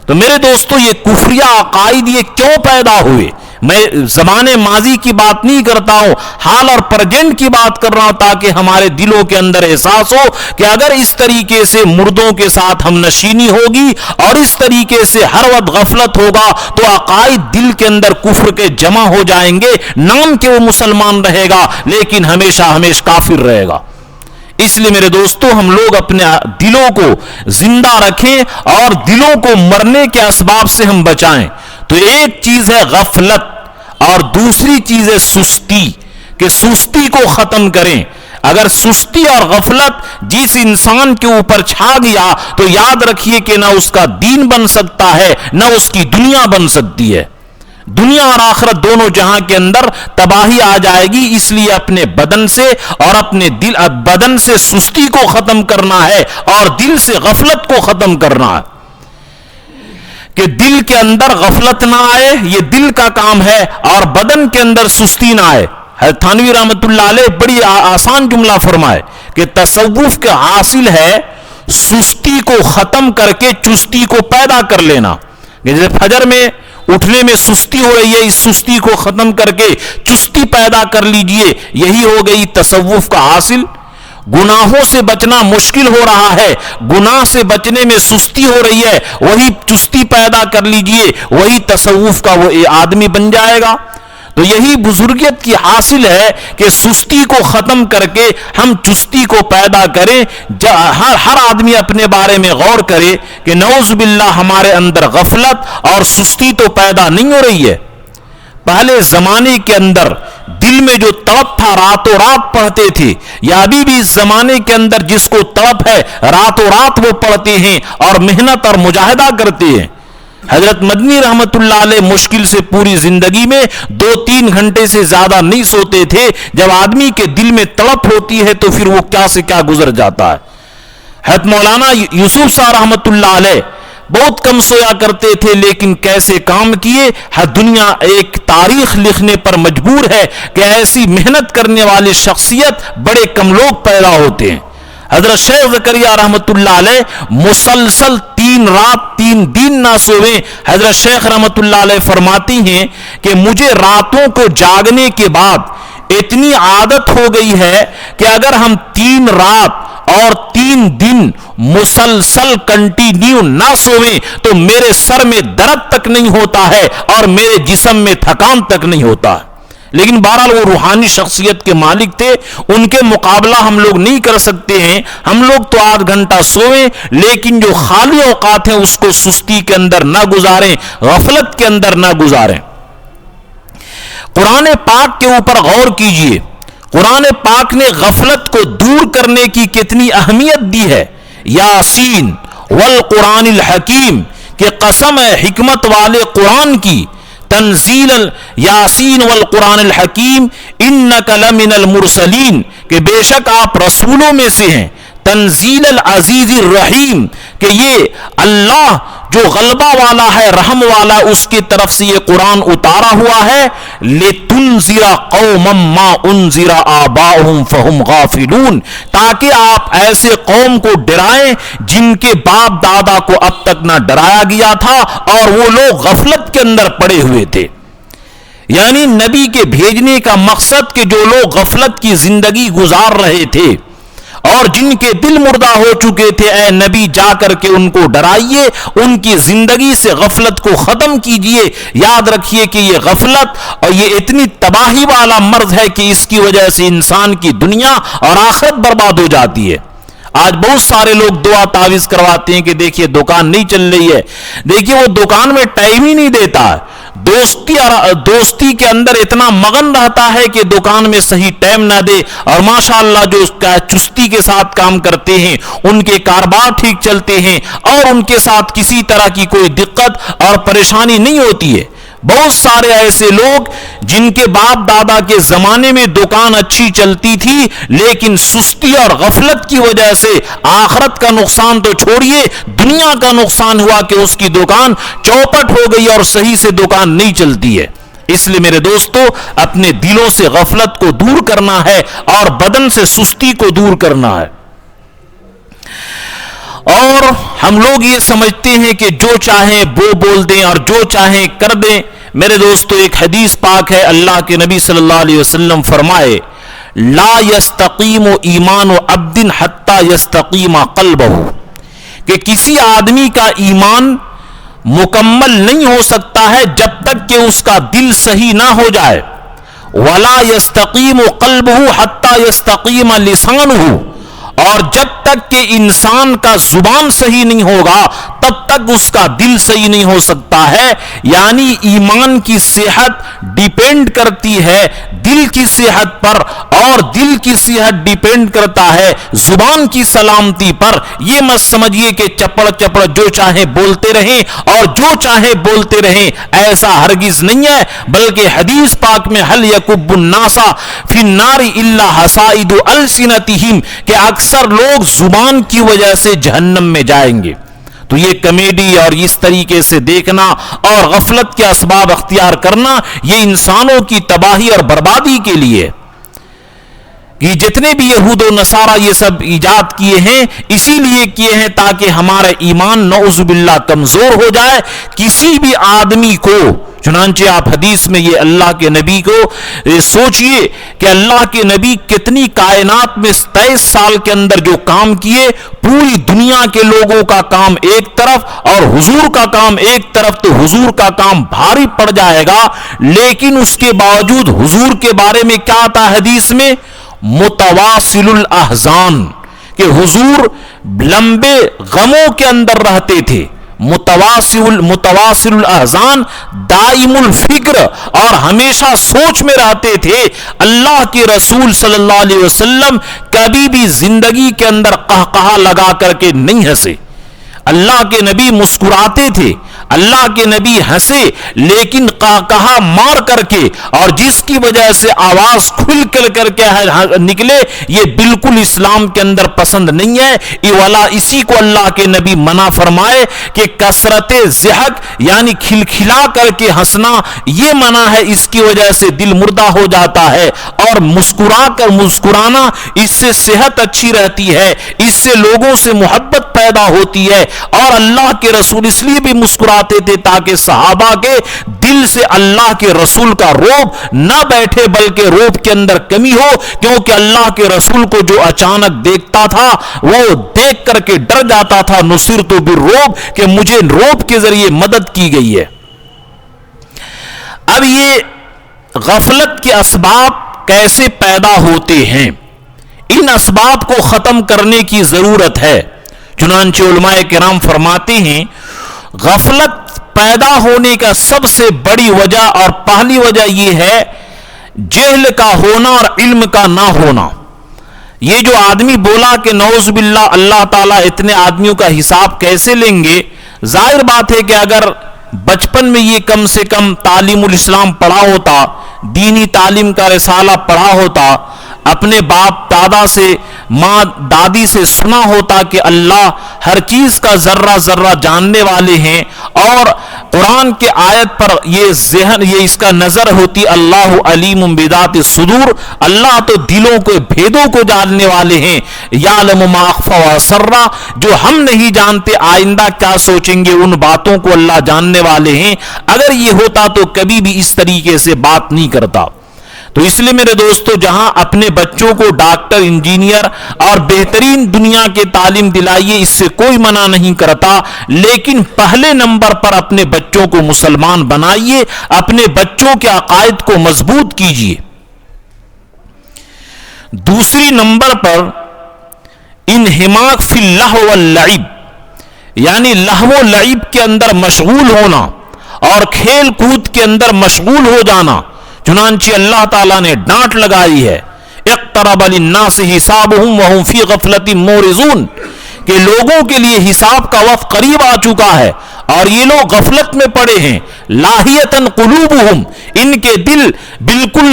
تو میرے دوستو یہ کفریہ عقائد یہ کیوں پیدا ہوئے؟ میں زمانے ماضی کی بات نہیں کرتا ہوں, حال اور پریزنٹ کی بات کر رہا ہوں تاکہ ہمارے دلوں کے اندر احساس ہو کہ اگر اس طریقے سے مردوں کے ساتھ ہم نشینی ہوگی اور اس طریقے سے ہر وقت غفلت ہوگا تو عقائد دل کے اندر کفر کے جمع ہو جائیں گے. نام کہ وہ مسلمان رہے گا لیکن ہمیشہ کافر رہے گا. اس لیے میرے دوستو ہم لوگ اپنے دلوں کو زندہ رکھیں اور دلوں کو مرنے کے اسباب سے ہم بچائیں. تو ایک چیز ہے غفلت اور دوسری چیز ہے سستی, کہ سستی کو ختم کریں. اگر سستی اور غفلت جس انسان کے اوپر چھا گیا تو یاد رکھیے کہ نہ اس کا دین بن سکتا ہے نہ اس کی دنیا بن سکتی ہے. دنیا اور آخرت دونوں جہاں کے اندر تباہی آ جائے گی. اس لیے اپنے بدن سے اور اپنے بدن سے سستی کو ختم کرنا ہے اور دل سے غفلت کو ختم کرنا ہے کہ دل کے اندر غفلت نہ آئے, یہ دل کا کام ہے, اور بدن کے اندر سستی نہ آئے. حضرت تھانوی رحمت اللہ علیہ بڑی آسان جملہ فرمائے کہ تصوف کا حاصل ہے سستی کو ختم کر کے چستی کو پیدا کر لینا. جیسے فجر میں اٹھنے میں سستی ہو رہی ہے, اس سستی کو ختم کر کے چستی پیدا کر لیجئے, یہی ہو گئی تصوف کا حاصل. گناہوں سے بچنا مشکل ہو رہا ہے, گناہ سے بچنے میں سستی ہو رہی ہے, وہی چستی پیدا کر لیجئے, وہی تصوف کا وہ آدمی بن جائے گا. تو یہی بزرگیت کی حاصل ہے کہ سستی کو ختم کر کے ہم چستی کو پیدا کریں. ہر آدمی اپنے بارے میں غور کرے کہ نعوذ باللہ ہمارے اندر غفلت اور سستی تو پیدا نہیں ہو رہی ہے. پہلے زمانے کے اندر دل میں جو تڑپ تھا راتوں رات پڑھتے تھے, یا ابھی بھی اس زمانے کے اندر جس کو تڑپ ہے راتوں رات وہ پڑھتے ہیں اور محنت اور مجاہدہ کرتے ہیں. حضرت مدنی رحمت اللہ علیہ مشکل سے پوری زندگی میں 2-3 گھنٹے سے زیادہ نہیں سوتے تھے. جب آدمی کے دل میں تڑپ ہوتی ہے تو پھر وہ کیا سے کیا گزر جاتا ہے. حضرت مولانا یوسف صاحب رحمت اللہ علیہ بہت کم سویا کرتے تھے لیکن کیسے کام کیے. ہر دنیا ایک تاریخ لکھنے پر مجبور ہے کہ ایسی محنت کرنے والی شخصیت بڑے کم لوگ پیدا ہوتے ہیں. حضرت شیخ زکریا رحمت اللہ علیہ مسلسل 3 رات 3 دن نہ سوئے. حضرت شیخ رحمت اللہ علیہ فرماتی ہیں کہ مجھے راتوں کو جاگنے کے بعد اتنی عادت ہو گئی ہے کہ اگر ہم 3 رات اور 3 دن مسلسل کنٹینیو نہ سوئیں تو میرے سر میں درد تک نہیں ہوتا ہے اور میرے جسم میں تھکان تک نہیں ہوتا ہے. لیکن بہرحال وہ روحانی شخصیت کے مالک تھے, ان کے مقابلہ ہم لوگ نہیں کر سکتے ہیں. ہم لوگ تو 8 گھنٹہ سوئیں, لیکن جو خالی اوقات ہیں اس کو سستی کے اندر نہ گزاریں, غفلت کے اندر نہ گزاریں. قرآن پاک کے اوپر غور کیجئے. قرآن پاک نے غفلت کو دور کرنے کی کتنی اہمیت دی ہے. یاسین والقرآن الحکیم, کہ قسم ہے حکمت والے قرآن کی. تنزیل یاسین والقرآن الحکیم انک لمن المرسلین, کہ بے شک آپ رسولوں میں سے ہیں. تنزیل العزیز الرحیم, کہ یہ اللہ جو غلبہ والا ہے, رحم والا, اس کی طرف سے یہ قرآن اتارا ہوا ہے. لِتُنذِرَ قَوْمًا مَا أُنذِرَ آبَاؤُهُمْ فَهُمْ غَافِلُونَ, تاکہ آپ ایسے قوم کو ڈرائیں جن کے باپ دادا کو اب تک نہ ڈرایا گیا تھا اور وہ لوگ غفلت کے اندر پڑے ہوئے تھے. یعنی نبی کے بھیجنے کا مقصد کہ جو لوگ غفلت کی زندگی گزار رہے تھے اور جن کے دل مردہ ہو چکے تھے, اے نبی جا کر کے ان کو ڈرائیے, ان کی زندگی سے غفلت کو ختم کیجئے. یاد رکھیے کہ یہ غفلت اور یہ اتنی تباہی والا مرض ہے کہ اس کی وجہ سے انسان کی دنیا اور آخرت برباد ہو جاتی ہے. آج بہت سارے لوگ دعا تعویذ کرواتے ہیں کہ دیکھیے دکان نہیں چل رہی ہے, دیکھیے وہ دکان میں ٹائم ہی نہیں دیتا. دوستی کے اندر اتنا مغن رہتا ہے کہ دکان میں صحیح ٹائم نہ دے, اور ماشاءاللہ جو اس کا چستی کے ساتھ کام کرتے ہیں ان کے کاروبار ٹھیک چلتے ہیں اور ان کے ساتھ کسی طرح کی کوئی دقت اور پریشانی نہیں ہوتی ہے. بہت سارے ایسے لوگ جن کے باپ دادا کے زمانے میں دکان اچھی چلتی تھی, لیکن سستی اور غفلت کی وجہ سے آخرت کا نقصان تو چھوڑیے, دنیا کا نقصان ہوا کہ اس کی دکان چوپٹ ہو گئی اور صحیح سے دکان نہیں چلتی ہے. اس لیے میرے دوستو, اپنے دلوں سے غفلت کو دور کرنا ہے اور بدن سے سستی کو دور کرنا ہے. اور ہم لوگ یہ سمجھتے ہیں کہ جو چاہیں وہ بول دیں اور جو چاہیں کر دیں. میرے دوستو, ایک حدیث پاک ہے, اللہ کے نبی صلی اللہ علیہ وسلم فرمائے, لا یستقیم ایمان عبد حتی یستقیم قلبہ, کہ کسی آدمی کا ایمان مکمل نہیں ہو سکتا ہے جب تک کہ اس کا دل صحیح نہ ہو جائے. ولا یستقیم قلبہ حتی یستقیم لسانہ, اور جب تک کہ انسان کا زبان صحیح نہیں ہوگا تب تک اس کا دل صحیح نہیں ہو سکتا ہے. یعنی ایمان کی صحت ڈیپینڈ کرتی ہے دل کی صحت پر, اور دل کی صحت ڈیپینڈ کرتا ہے زبان کی سلامتی پر. یہ مت سمجھیے کہ چپڑ چپڑ جو چاہے بولتے رہیں اور جو چاہے بولتے رہیں, ایسا ہرگز نہیں ہے. بلکہ حدیث پاک میں حل یکب الناس فی النار الا حصائد السنتہم, کہ اکثر لوگ زبان کی وجہ سے جہنم میں جائیں گے. تو یہ کمیڈی اور اس طریقے سے دیکھنا اور غفلت کے اسباب اختیار کرنا, یہ انسانوں کی تباہی اور بربادی کے لیے. یہ جتنے بھی یہود و نصارہ یہ سب ایجاد کیے ہیں, اسی لیے کیے ہیں تاکہ ہمارا ایمان نعوذ باللہ کمزور ہو جائے. کسی بھی آدمی کو, چنانچہ آپ حدیث میں یہ اللہ کے نبی کو سوچئے کہ اللہ کے نبی کتنی کائنات میں 23 سال کے اندر جو کام کیے, پوری دنیا کے لوگوں کا کام ایک طرف اور حضور کا کام ایک طرف, تو حضور کا کام بھاری پڑ جائے گا. لیکن اس کے باوجود حضور کے بارے میں کیا آتا حدیث میں, متواصل الاحزان, کہ حضور لمبے غموں کے اندر رہتے تھے. متواصل الاحزان, دائم الفکر, اور ہمیشہ سوچ میں رہتے تھے. اللہ کے رسول صلی اللہ علیہ وسلم کبھی بھی زندگی کے اندر قہقہا لگا کر کے نہیں ہنسے. اللہ کے نبی مسکراتے تھے, اللہ کے نبی ہنسے, لیکن قہقہا مار کر کے, اور جس کی وجہ سے آواز کھل کر کے نکلے, یہ بالکل اسلام کے اندر پسند نہیں ہے. اسی کو اللہ کے نبی منع فرمائے کہ کثرت ضحک یعنی کھلکھلا کر کے ہنسنا یہ منع ہے. اس کی وجہ سے دل مردہ ہو جاتا ہے, اور مسکرانا اس سے صحت اچھی رہتی ہے, اس سے لوگوں سے محبت پیدا ہوتی ہے. اور اللہ کے رسول اس لیے بھی مسکراتے کرواتے تھے تاکہ صحابہ کے دل سے اللہ کے رسول کا رعب نہ بیٹھے بلکہ رعب کے اندر کمی ہو، کیونکہ اللہ کے رسول کو جو اچانک دیکھتا تھا وہ دیکھ کر کے ڈر جاتا تھا، نصرت بالرعب، کہ مجھے رعب کے ذریعے مدد کی گئی ہے۔ اب یہ غفلت کے اسباب کیسے پیدا ہوتے ہیں؟ ان اسباب کو ختم کرنے کی ضرورت ہے۔ چنانچہ علماء کرام فرماتے ہیں غفلت پیدا ہونے کا سب سے بڑی وجہ اور پہلی وجہ یہ ہے جہل کا ہونا اور علم کا نہ ہونا۔ یہ جو آدمی بولا کہ نعوذ باللہ اللہ تعالیٰ اتنے آدمیوں کا حساب کیسے لیں گے، ظاہر بات ہے کہ اگر بچپن میں یہ کم سے کم تعلیم الاسلام پڑھا ہوتا، دینی تعلیم کا رسالہ پڑھا ہوتا، اپنے باپ دادا سے ماں دادی سے سنا ہوتا کہ اللہ ہر چیز کا ذرہ ذرہ جاننے والے ہیں، اور قرآن کے آیت پر یہ ذہن یہ اس کا نظر ہوتی اللہ علیم بذات الصدور، اللہ تو دلوں کے بھیدوں کو جاننے والے ہیں، یعلم ما اخفی واسرا، جو ہم نہیں جانتے آئندہ کیا سوچیں گے ان باتوں کو اللہ جاننے والے ہیں۔ اگر یہ ہوتا تو کبھی بھی اس طریقے سے بات نہیں کرتا۔ تو اس لیے میرے دوستو جہاں اپنے بچوں کو ڈاکٹر، انجینئر اور بہترین دنیا کے تعلیم دلائیے، اس سے کوئی منع نہیں کرتا، لیکن پہلے نمبر پر اپنے بچوں کو مسلمان بنائیے، اپنے بچوں کے عقائد کو مضبوط کیجیے۔ دوسری نمبر پر انہماک فی اللہو واللعب، یعنی لہو و لعب کے اندر مشغول ہونا اور کھیل کود کے اندر مشغول ہو جانا۔ چنانچہ اللہ تعالیٰ نے ڈانٹ لگائی ہے اقترب للناس حسابهم وهم فی غفلۃ معرضون، کہ لوگوں کے لیے حساب کا وقت قریب آ چکا ہے اور یہ لوگ غفلت میں پڑے ہیں۔ لاہیتن قلوبہم، ان کے دل بالکل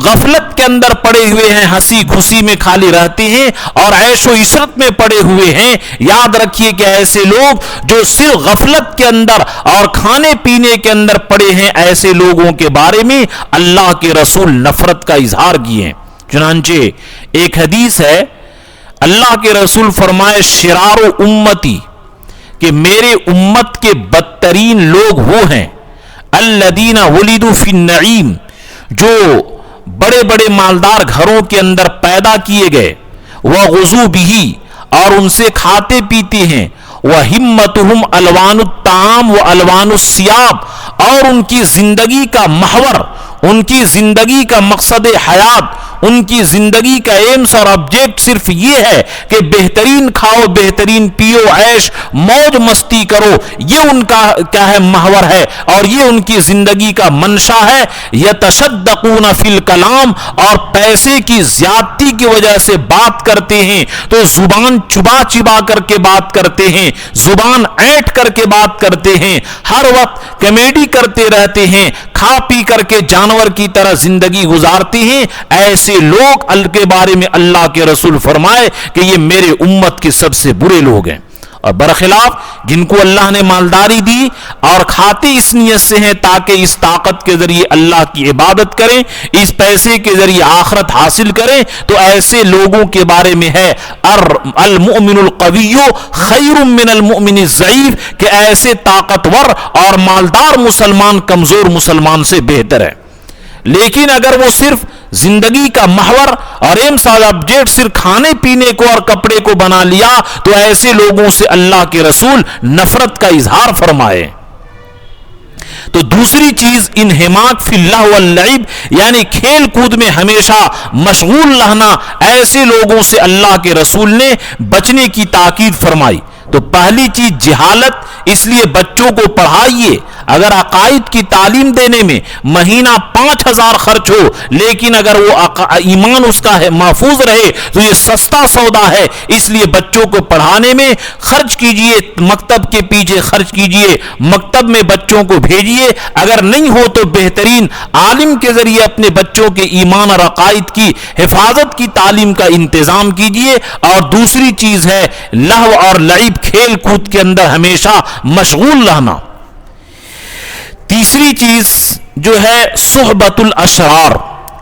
غفلت کے اندر پڑے ہوئے ہیں، ہنسی گھسی میں خالی رہتے ہیں اور عیش و عشرت میں پڑے ہوئے ہیں۔ یاد رکھیے کہ ایسے لوگ جو صرف غفلت کے اندر اور کھانے پینے کے اندر پڑے ہیں، ایسے لوگوں کے بارے میں اللہ کے رسول نفرت کا اظہار کیے ہیں۔ چنانچہ ایک حدیث ہے، اللہ کے رسول فرمائے شرار امتی، کہ میرے امت کے بدترین لوگ وہ ہیں الذین ولدوا فی النعیم، جو بڑے بڑے مالدار گھروں کے اندر پیدا کیے گئے، وغزو بہ، اور ان سے کھاتے پیتے ہیں، وہمتہم الوان الطعام والوان الثیاب، اور ان کی زندگی کا محور، ان کی زندگی کا مقصد حیات، ان کی زندگی کا ایمس اور آبجیکٹ صرف یہ ہے کہ بہترین کھاؤ، بہترین پیو، عیش موج مستی کرو، یہ ان کا کیا ہے محور ہے اور یہ ان کی زندگی کا منشا ہے۔ یتصدقون فی الکلام، اور پیسے کی زیادتی کی وجہ سے بات کرتے ہیں تو زبان چبا چبا کر کے بات کرتے ہیں، زبان اینٹ کر کے بات کرتے ہیں، ہر وقت کمیڈی کرتے رہتے ہیں، کھا پی کر کے جانور کی طرح زندگی گزارتے ہیں۔ ایسے لوگ کے بارے میں اللہ کے رسول فرمائے کہ یہ میرے امت کے سب سے برے لوگ ہیں۔ اور برخلاف جن کو اللہ نے مالداری دی اور کھاتے اس نیت سے ہیں تاکہ اس طاقت کے ذریعے اللہ کی عبادت کریں، اس پیسے کے ذریعے آخرت حاصل کریں، تو ایسے لوگوں کے بارے میں ہے المؤمن القوی خیر من المؤمن الضعیف، کہ ایسے طاقتور اور مالدار مسلمان کمزور مسلمان سے بہتر ہے۔ لیکن اگر وہ صرف زندگی کا محور اور ایمس آبجیکٹ صرف کھانے پینے کو اور کپڑے کو بنا لیا تو ایسے لوگوں سے اللہ کے رسول نفرت کا اظہار فرمائے۔ تو دوسری چیز انہماک فی اللہ واللعب، یعنی کھیل کود میں ہمیشہ مشغول رہنا، ایسے لوگوں سے اللہ کے رسول نے بچنے کی تاکید فرمائی۔ تو پہلی چیز جہالت، اس لیے بچوں کو پڑھائیے۔ اگر عقائد کی تعلیم دینے میں مہینہ 5000 خرچ ہو، لیکن اگر وہ ایمان اس کا ہے محفوظ رہے تو یہ سستا سودا ہے۔ اس لیے بچوں کو پڑھانے میں خرچ کیجئے، مکتب کے پیچھے خرچ کیجئے، مکتب میں بچوں کو بھیجئے۔ اگر نہیں ہو تو بہترین عالم کے ذریعے اپنے بچوں کے ایمان اور عقائد کی حفاظت کی تعلیم کا انتظام کیجئے۔ اور دوسری چیز ہے لہو اور لعب، کھیل کود کے اندر ہمیشہ مشغول رہنا۔ تیسری چیز جو ہے صحبت الاشرار،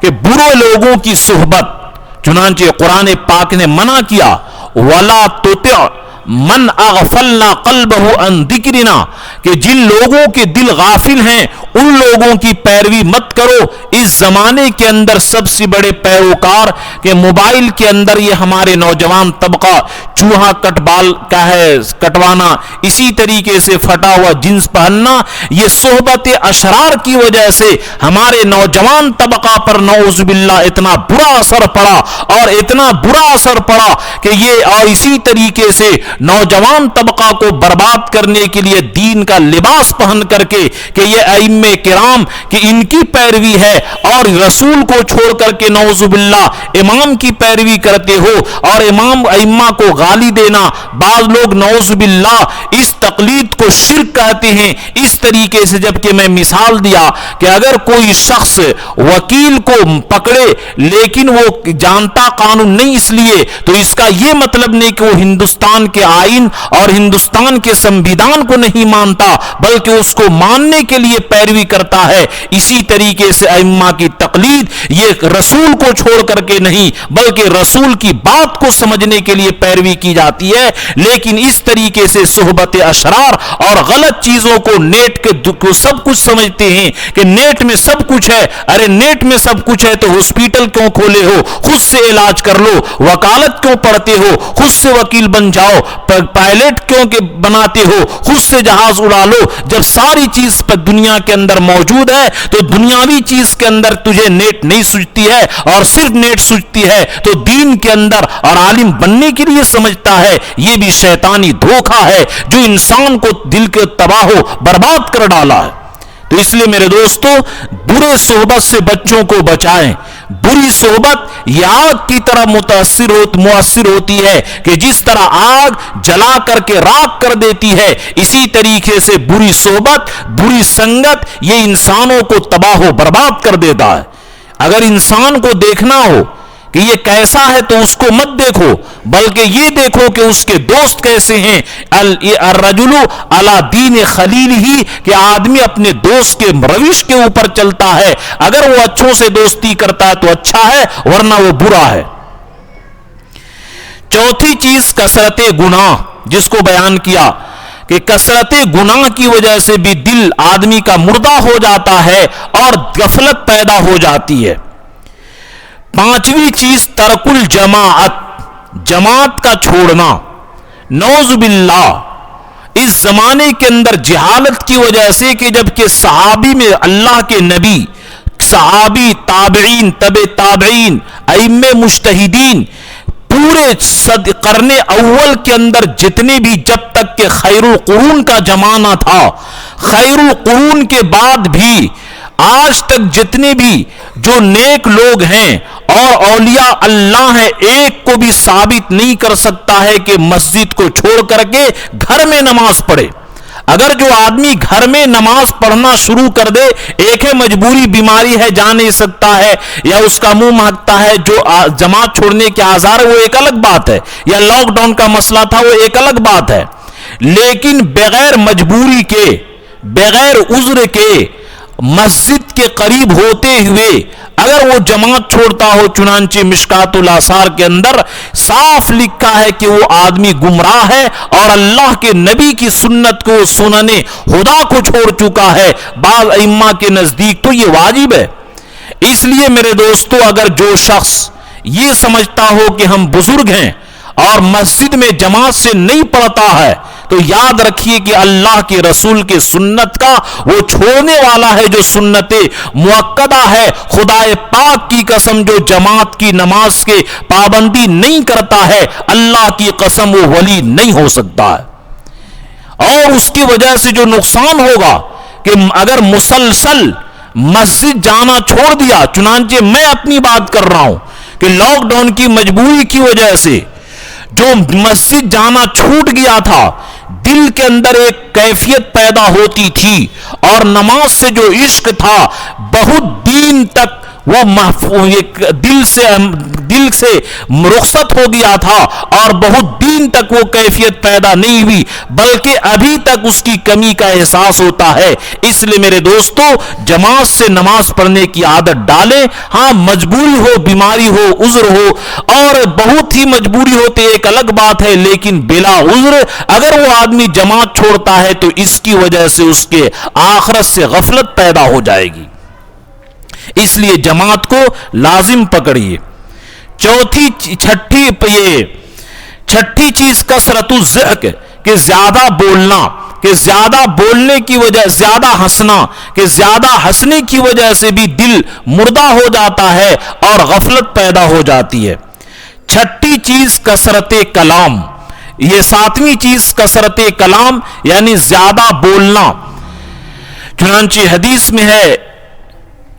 کہ برے لوگوں کی صحبت۔ چنانچہ قرآن پاک نے منع کیا وَلَا تُطِعْ من اغفلنا قلبہ عن ذکرنا، کہ جن لوگوں کے دل غافل ہیں ان لوگوں کی پیروی مت کرو۔ اس زمانے کے اندر سب سے بڑے پیروکار کہ موبائل کے اندر یہ ہمارے نوجوان طبقہ چوہا کٹ بال کا ہے کٹوانا، اسی طریقے سے پھٹا ہوا جنس پہننا، یہ صحبت اشرار کی وجہ سے ہمارے نوجوان طبقہ پر نعوذ باللہ اتنا برا اثر پڑا، اور اتنا برا اثر پڑا کہ یہ، اور اسی طریقے سے نوجوان طبقہ کو برباد کرنے کے لیے دین کا لباس پہن کر کے کہ یہ ائمہ کرام کہ ان کی پیروی ہے، اور رسول کو چھوڑ کر کے نعوذ باللہ امام کی پیروی کرتے ہو، اور امام ائمہ کو گالی دینا، بعض لوگ نعوذ باللہ اس تقلید کو شرک کہتے ہیں۔ اس طریقے سے جبکہ میں مثال دیا کہ اگر کوئی شخص وکیل کو پکڑے لیکن وہ جانتا قانون نہیں، اس لیے تو اس کا یہ مطلب نہیں کہ وہ ہندوستان کے آئین اور ہندوستان کے سمویدھان کو نہیں مانتا، بلکہ اس کو ماننے کے لیے پیروی کرتا ہے۔ اسی طریقے سے ائمہ کی تقلید یہ رسول کو چھوڑ کر کے نہیں بلکہ رسول کی بات کو سمجھنے کے لیے پیروی کی جاتی ہے۔ لیکن اس طریقے سے صحبت اشرار اور غلط چیزوں کو نیٹ کے کو سب کچھ سمجھتے ہیں کہ نیٹ میں سب کچھ ہے۔ ارے نیٹ میں سب کچھ ہے تو ہاسپٹل کیوں کھولے ہو؟ خود سے علاج کر لو۔ وکالت کیوں پڑھتے ہو؟ خود سے وکیل بن جاؤ۔ پائلٹ کیوں کہ بناتے ہو؟ خود سے جہاز اڑا لو۔ جب ساری چیز پر دنیا کے اندر موجود ہے تو دنیاوی چیز کے اندر تجھے نیٹ نہیں سوچتی ہے، اور صرف نیٹ سوچتی ہے تو دین کے اندر اور عالم بننے کے لیے سمجھتا ہے۔ یہ بھی شیطانی دھوکہ ہے جو انسان کو دل کے تباہ و برباد کر ڈالا ہے۔ تو اس لیے میرے دوستو، برے صحبت سے بچوں کو بچائیں۔ بری صحبت یہ آگ کی طرح مؤثر ہوتی ہے کہ جس طرح آگ جلا کر کے راکھ کر دیتی ہے، اسی طریقے سے بری صحبت، بری سنگت یہ انسانوں کو تباہ و برباد کر دیتا ہے۔ اگر انسان کو دیکھنا ہو کہ یہ کیسا ہے تو اس کو مت دیکھو، بلکہ یہ دیکھو کہ اس کے دوست کیسے ہیں۔ الرجل علی دین خلیل ہی، کہ آدمی اپنے دوست کے روش کے اوپر چلتا ہے۔ اگر وہ اچھوں سے دوستی کرتا ہے تو اچھا ہے، ورنہ وہ برا ہے۔ چوتھی چیز کثرت گناہ، جس کو بیان کیا کہ کثرت گناہ کی وجہ سے بھی دل آدمی کا مردہ ہو جاتا ہے اور غفلت پیدا ہو جاتی ہے۔ پانچویں چیز ترک الجماعت، جماعت کا چھوڑنا۔ نعوذ باللہ اس زمانے کے اندر جہالت کی وجہ سے کہ جبکہ صحابی میں اللہ کے نبی، صحابی، تابعین، تبع تابعین، ائمہ مجتہدین، پورے قرن اول کے اندر جتنے بھی، جب تک کہ خیر القرون کا زمانہ تھا، خیر القرون کے بعد بھی آج تک جتنے بھی جو نیک لوگ ہیں اور اولیاء اللہ ہیں، ایک کو بھی ثابت نہیں کر سکتا ہے کہ مسجد کو چھوڑ کر کے گھر میں نماز پڑھے۔ اگر جو آدمی گھر میں نماز پڑھنا شروع کر دے، ایک ہے مجبوری، بیماری ہے، جا نہیں سکتا ہے، یا اس کا منہ مہکتا ہے، جو جماعت چھوڑنے کے آزار ہے وہ ایک الگ بات ہے، یا لاک ڈاؤن کا مسئلہ تھا وہ ایک الگ بات ہے، لیکن بغیر مجبوری کے، بغیر عذر کے، مسجد کے قریب ہوتے ہوئے اگر وہ جماعت چھوڑتا ہو، چنانچہ مشکات الاثار کے اندر صاف لکھا ہے کہ وہ آدمی گمراہ ہے اور اللہ کے نبی کی سنت کو، سنن خدا کو چھوڑ چکا ہے۔ بعض ائمہ کے نزدیک تو یہ واجب ہے۔ اس لیے میرے دوستو، اگر جو شخص یہ سمجھتا ہو کہ ہم بزرگ ہیں اور مسجد میں جماعت سے نہیں پڑھتا ہے، تو یاد رکھیے کہ اللہ کے رسول کے سنت کا وہ چھوڑنے والا ہے جو سنت مؤکدہ ہے۔ خدا پاک کی قسم، جو جماعت کی نماز کے پابندی نہیں کرتا ہے، اللہ کی قسم وہ ولی نہیں ہو سکتا ہے۔ اور اس کی وجہ سے جو نقصان ہوگا کہ اگر مسلسل مسجد جانا چھوڑ دیا، چنانچہ میں اپنی بات کر رہا ہوں کہ لاک ڈاؤن کی مجبوری کی وجہ سے جو مسجد جانا چھوٹ گیا تھا، دل کے اندر ایک کیفیت پیدا ہوتی تھی اور نماز سے جو عشق تھا بہت دین تک وہ دل سے رخصت ہو گیا تھا اور بہت دن تک وہ کیفیت پیدا نہیں ہوئی، بلکہ ابھی تک اس کی کمی کا احساس ہوتا ہے۔ اس لیے میرے دوستو، جماعت سے نماز پڑھنے کی عادت ڈالیں۔ ہاں مجبوری ہو، بیماری ہو، عذر ہو، اور بہت ہی مجبوری ہوتی ایک الگ بات ہے، لیکن بلا عذر اگر وہ آدمی جماعت چھوڑتا ہے تو اس کی وجہ سے اس کے آخرت سے غفلت پیدا ہو جائے گی۔ اس لیے جماعت کو لازم پکڑیے۔ چھٹی چیز کثرت الضحک، کہ زیادہ بولنا، کہ زیادہ بولنے کی وجہ، زیادہ ہنسنا، کہ زیادہ ہنسنے کی وجہ سے بھی دل مردہ ہو جاتا ہے اور غفلت پیدا ہو جاتی ہے۔ چھٹی چیز کثرت کلام، یہ ساتویں چیز کثرت کلام یعنی زیادہ بولنا۔ چنانچہ حدیث میں ہے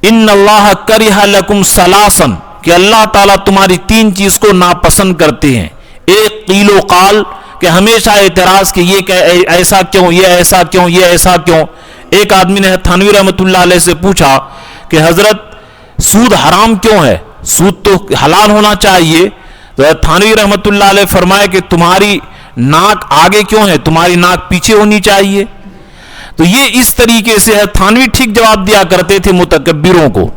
ان اللہ کرہ لکم ثلاثن، کہ اللہ تعالیٰ تمہاری تین چیز کو ناپسند کرتے ہیں۔ ایک قیل و قال، کہ ہمیشہ اعتراض کہ یہ ایسا کیوں، یہ ایسا کیوں، یہ ایسا کیوں۔ ایک آدمی نے تھانوی رحمۃ اللہ علیہ سے پوچھا کہ حضرت سود حرام کیوں ہے، سود تو حلال ہونا چاہیے۔ تو تھانوی رحمۃ اللہ علیہ فرمایا کہ تمہاری ناک آگے کیوں ہے، تمہاری ناک پیچھے ہونی چاہیے۔ تو یہ اس طریقے سے تھانوی ٹھیک جواب دیا کرتے تھے متکبروں کو۔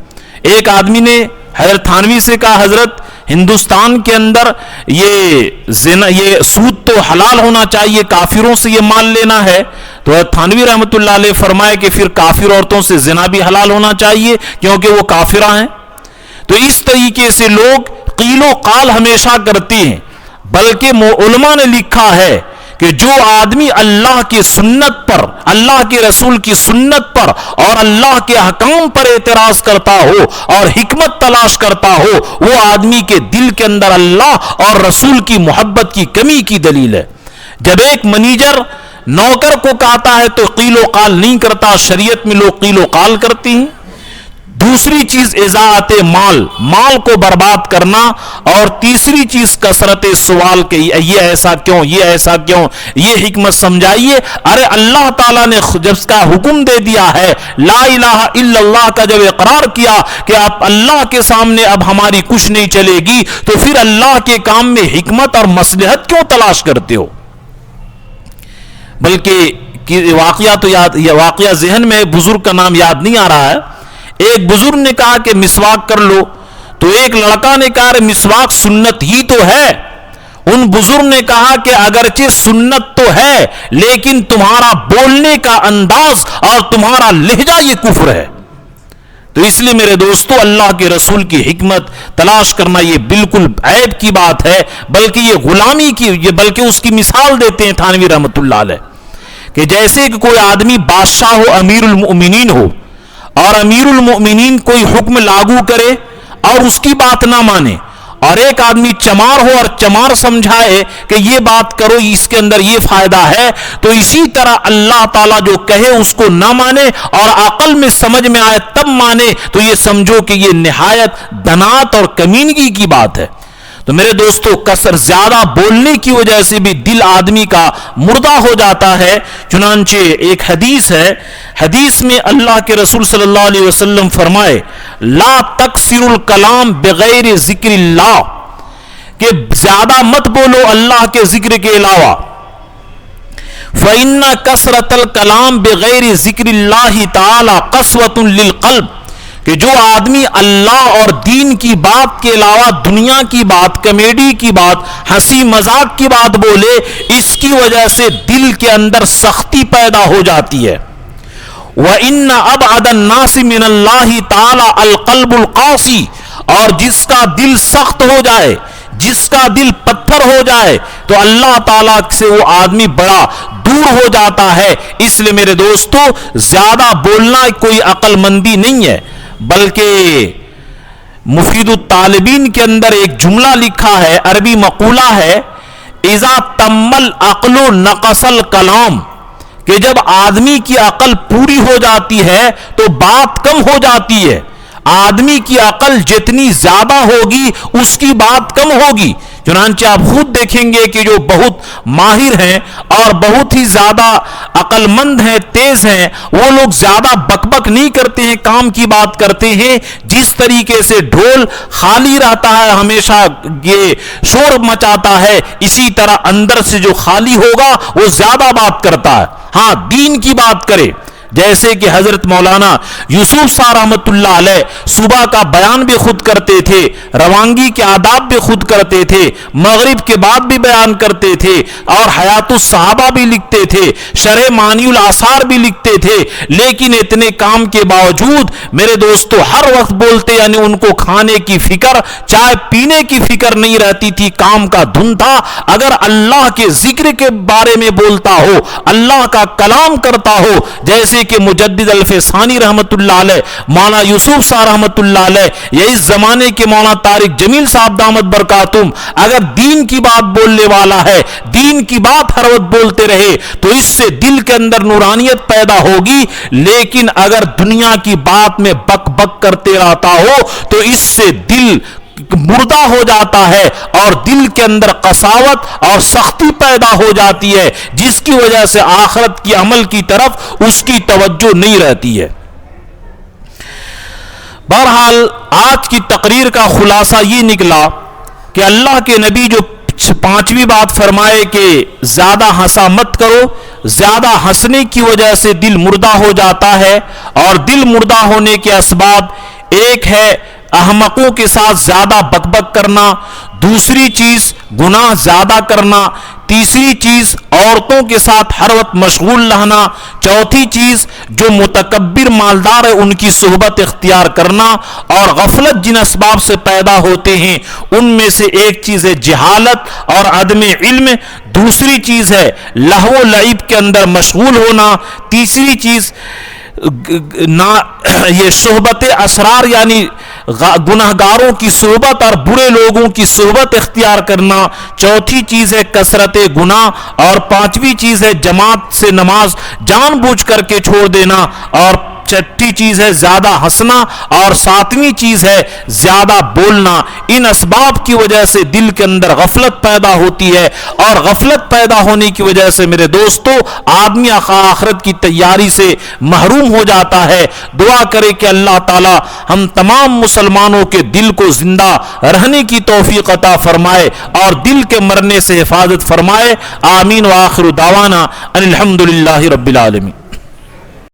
ایک آدمی نے حضرت تھانوی سے کہا حضرت ہندوستان کے اندر یہ سود تو حلال ہونا چاہیے، کافروں سے یہ مال لینا ہے۔ تو حضرت تھانوی رحمۃ اللہ علیہ فرمائے کہ پھر کافر عورتوں سے زنا بھی حلال ہونا چاہیے کیونکہ وہ کافرہ ہیں۔ تو اس طریقے سے لوگ قیل و قال ہمیشہ کرتے ہیں، بلکہ علماء نے لکھا ہے کہ جو آدمی اللہ کی سنت پر، اللہ کے رسول کی سنت پر اور اللہ کے احکام پر اعتراض کرتا ہو اور حکمت تلاش کرتا ہو، وہ آدمی کے دل کے اندر اللہ اور رسول کی محبت کی کمی کی دلیل ہے۔ جب ایک منیجر نوکر کو کہتا ہے تو قیل و قال نہیں کرتا، شریعت میں لوگ قیل و قال کرتے ہیں۔ دوسری چیز اضاعت مال کو برباد کرنا، اور تیسری چیز کثرت سوال کہ یہ ایسا کیوں، یہ ایسا کیوں، یہ حکمت سمجھائیے۔ ارے اللہ تعالیٰ نے جب اس کا حکم دے دیا ہے، لا الہ الا اللہ کا جب اقرار کیا کہ آپ اللہ کے سامنے اب ہماری کچھ نہیں چلے گی، تو پھر اللہ کے کام میں حکمت اور مصلحت کیوں تلاش کرتے ہو؟ بلکہ واقعہ ذہن میں بزرگ کا نام یاد نہیں آ رہا ہے۔ ایک بزرگ نے کہا کہ مسواک کر لو، تو ایک لڑکا نے کہا مسواک سنت ہی تو ہے۔ ان بزرگ نے کہا کہ اگرچہ سنت تو ہے، لیکن تمہارا بولنے کا انداز اور تمہارا لہجہ یہ کفر ہے۔ تو اس لیے میرے دوستو، اللہ کے رسول کی حکمت تلاش کرنا یہ بالکل عیب کی بات ہے، بلکہ یہ غلامی کی، بلکہ اس کی مثال دیتے ہیں تھانوی رحمۃ اللہ علیہ، کہ جیسے کہ کوئی آدمی بادشاہ ہو، امیر المؤمنین ہو، اور امیر المؤمنین کوئی حکم لاگو کرے اور اس کی بات نہ مانے، اور ایک آدمی چمار ہو اور چمار سمجھائے کہ یہ بات کرو، اس کے اندر یہ فائدہ ہے، تو اسی طرح اللہ تعالیٰ جو کہے اس کو نہ مانے اور عقل میں سمجھ میں آئے تب مانے، تو یہ سمجھو کہ یہ نہایت دنات اور کمینگی کی بات ہے۔ تو میرے دوستو، زیادہ بولنے کی وجہ سے بھی دل آدمی کا مردہ ہو جاتا ہے۔ چنانچہ ایک حدیث ہے، حدیث میں اللہ کے رسول صلی اللہ علیہ وسلم فرمائے لا تکثر الکلام بغیر ذکر اللہ، کہ زیادہ مت بولو اللہ کے ذکر کے علاوہ۔ فإن کثرت الکلام بغیر ذکر اللہ تعالی قسوۃ للقلب، کہ جو آدمی اللہ اور دین کی بات کے علاوہ دنیا کی بات، کمیڈی کی بات، ہنسی مذاق کی بات بولے، اس کی وجہ سے دل کے اندر سختی پیدا ہو جاتی ہے۔ وَإِنَّ أَبْعَدَ النَّاسِ مِنَ اللَّهِ تَعَالَى الْقَلْبُ الْقَاسِي، اور جس کا دل سخت ہو جائے، جس کا دل پتھر ہو جائے، تو اللہ تعالیٰ سے وہ آدمی بڑا دور ہو جاتا ہے۔ اس لیے میرے دوستو، زیادہ بولنا کوئی عقل مندی نہیں ہے، بلکہ مفید الطالبین کے اندر ایک جملہ لکھا ہے، عربی مقولہ ہے، اذا تم العقل نقص الکلام، کہ جب آدمی کی عقل پوری ہو جاتی ہے تو بات کم ہو جاتی ہے۔ آدمی کی عقل جتنی زیادہ ہوگی اس کی بات کم ہوگی، چنانچہ آپ خود دیکھیں گے کہ جو بہت ماہر ہیں اور بہت ہی زیادہ عقل مند ہیں، تیز ہیں، وہ لوگ زیادہ بک بک نہیں کرتے ہیں، کام کی بات کرتے ہیں۔ جس طریقے سے ڈھول خالی رہتا ہے، ہمیشہ یہ شور مچاتا ہے، اسی طرح اندر سے جو خالی ہوگا وہ زیادہ بات کرتا ہے۔ ہاں، دین کی بات کرے، جیسے کہ حضرت مولانا یوسف صاحب رحمت اللہ علیہ صبح کا بیان بھی خود کرتے تھے، روانگی کے آداب بھی خود کرتے تھے، مغرب کے بعد بھی بیان کرتے تھے، اور حیات الصحابہ بھی لکھتے تھے، شرح معانی الاثار بھی لکھتے تھے، لیکن اتنے کام کے باوجود میرے دوستو ہر وقت بولتے، یعنی ان کو کھانے کی فکر، چائے پینے کی فکر نہیں رہتی تھی، کام کا دھن تھا۔ اگر اللہ کے ذکر کے بارے میں بولتا ہو، اللہ کا کلام کرتا ہو، جیسے کہ مجدد الفسانی رحمت اللہ علیہ، مولانا یوسف صاحب رحمت اللہ علیہ، یا اس زمانے کے مولانا طارق جمیل صاحب دامت برکاتہم، اگر دین کی بات بولنے والا ہے، دین کی بات ہر وقت بولتے رہے تو اس سے دل کے اندر نورانیت پیدا ہوگی۔ لیکن اگر دنیا کی بات میں بک بک کرتے رہتا ہو تو اس سے دل مردہ ہو جاتا ہے اور دل کے اندر قساوت اور سختی پیدا ہو جاتی ہے، جس کی وجہ سے آخرت کی عمل کی طرف اس کی توجہ نہیں رہتی ہے۔ بہرحال آج کی تقریر کا خلاصہ یہ نکلا کہ اللہ کے نبی جو پانچویں بات فرمائے کہ زیادہ ہنسا مت کرو، زیادہ ہنسنے کی وجہ سے دل مردہ ہو جاتا ہے، اور دل مردہ ہونے کے اسباب ایک ہے احمقوں کے ساتھ زیادہ بک بک کرنا، دوسری چیز گناہ زیادہ کرنا، تیسری چیز عورتوں کے ساتھ ہر وقت مشغول رہنا، چوتھی چیز جو متکبر مالدار ہے ان کی صحبت اختیار کرنا، اور غفلت جن اسباب سے پیدا ہوتے ہیں ان میں سے ایک چیز ہے جہالت اور عدم علم، دوسری چیز ہے لہو و لعب کے اندر مشغول ہونا، تیسری چیز یہ صحبت اسرار یعنی گناہگاروں کی صحبت اور برے لوگوں کی صحبت اختیار کرنا، چوتھی چیز ہے کثرت گناہ، اور پانچویں چیز ہے جماعت سے نماز جان بوجھ کر کے چھوڑ دینا، اور چھٹی چیز ہے زیادہ ہنسنا، اور ساتویں چیز ہے زیادہ بولنا۔ ان اسباب کی وجہ سے دل کے اندر غفلت پیدا ہوتی ہے، اور غفلت پیدا ہونے کی وجہ سے میرے دوستو آدمی آخرت کی تیاری سے محروم ہو جاتا ہے۔ دعا کرے کہ اللہ تعالی ہم تمام مسلمانوں کے دل کو زندہ رہنے کی توفیق عطا فرمائے اور دل کے مرنے سے حفاظت فرمائے۔ آمین، وآخر دعوانا ان الحمدللہ رب العالمین۔